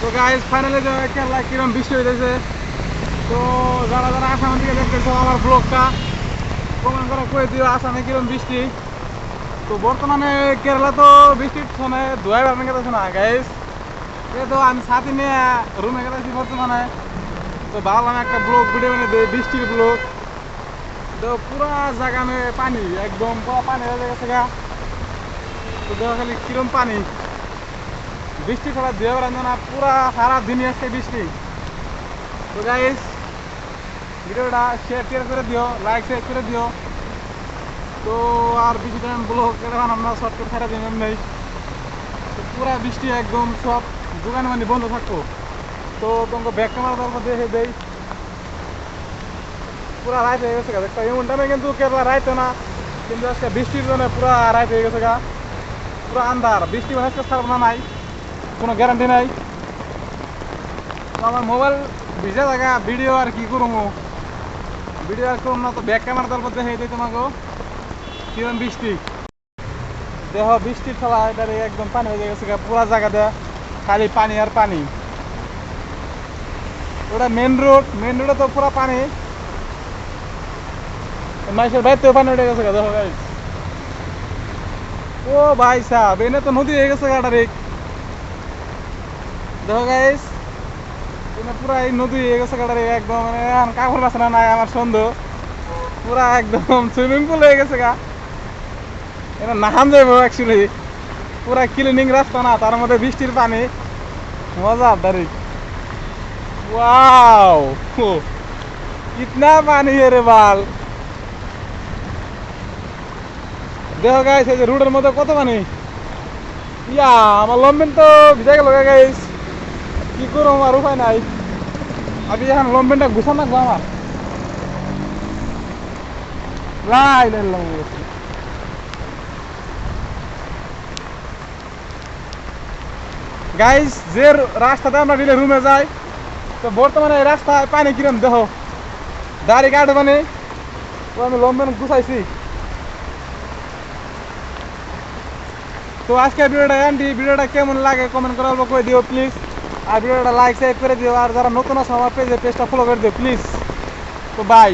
তো guys finally Kerala কিরম বৃষ্টি হইতেছে। তো যারা যারা আসামের দিকে দেখতেছো আমার ব্লগটা কমেন্ট করে কয়ে দিও আসামে কিরম বৃষ্টি। তো বর্তমানে কেরালা তো বৃষ্টির মানে ধোয়া বেড়ানো গেছে না গাইস। তো আমি সাথে নিয়ে রুমে গেছি বর্তমানে। তো ভাবলাম একটা ব্লগ ভিডিও বানিয়ে দিই, বৃষ্টির ব্লগ। তো পুরা জায়গা পানি, একদম পুরো পানি হয়ে গেছে গা। তো দেখো খালি কিরম পানি, বৃষ্টি ছাড়া ধুয়ে বেড়ানো না, পুরা সারা দিনই আসছে বৃষ্টি। তো গাইস ভিডিওটা শেয়ার করে দিও, লাইক শেয়ার করে দিও। তো আর বেশি টাইম ব্লগ এটা আমরা শর্টকাট ছাড়া দিন নেই। তো পুরা বৃষ্টি একদম সব দোকানে মানে বন্ধ থাকবো। তো তোমাকে ব্যাক ক্যামেরা তারপর দেখে দেই পুরা রাইট হয়ে গেছে গা। দেখো এমন টাইমে কিন্তু কেরলা রাইতে না, কিন্তু আজকে বৃষ্টির জন্য পুরা রাইট হয়ে গেছে গা। পুরা আন্ধার, বৃষ্টি মানে আজকে ছাড়বো না, নাই কোনো গ্যারান্টি নাই। তো আমার মোবাইল ভিজা থাকা ভিডিও আর কি করবো, ভিডিও আর করুন না। তো ব্যাক ক্যামেরা তারপর দেখে দিই তোমাকে কিরম বৃষ্টি। দেহ বৃষ্টির ফলা এটা একদম পানি হয়ে গেছে গা, পুরা জায়গা দেয়া খালি পানি আর পানি। ওটা মেন রোডে তো পুরা পানি, মানুষের বাড়িতেও পানি উঠে গেছে গা। দেখো গাইস, ও ভাই সাহেব এনে তো নদী হয়ে গেছে গাটা রে। দেখো গাইস এনে পুরা এই নদী হয়ে গেছে গাটা রে, একদম মানে কাপড় বাসনা নাই আমার সন্দেহ, পুরা একদম সুইমিং পুল হয়ে গেছে গা। এটা নাহান যাবো অ্যাকচুয়ালি, পুরা ক্লিনিং রাস্তা না, তার মধ্যে বৃষ্টির পানি, মজা দারি। ওয়াও কিতনা পানি है रे बाल। দেখো গাইস এই যে রোডের মধ্যে কত পানি। ইয়া আমার লম্বেন তো ভিজা গেল গাইস, কি করবো আমার উপায় নাই। আমি এখন লম্বেনটা গুছান রাখবো আমার লাই গাইস। যে রাস্তাতে আমরা দিলে রুমে যাই, তো বর্তমানে এই রাস্তায় পানি কিরম দেখো, দাড়ি কাটে মানে। তো আমি লম্বেন গুছাইছি। তো আজকে ভিডিওটা কেমন লাগে কমেন্ট করে অল্প করে দিও প্লিজ। আর ভিডিওটা লাইক শেয়ার করে দিও, আর যারা নতুন আছে আমার পেজটা ফলো করে দিও প্লিজ। তো বাই।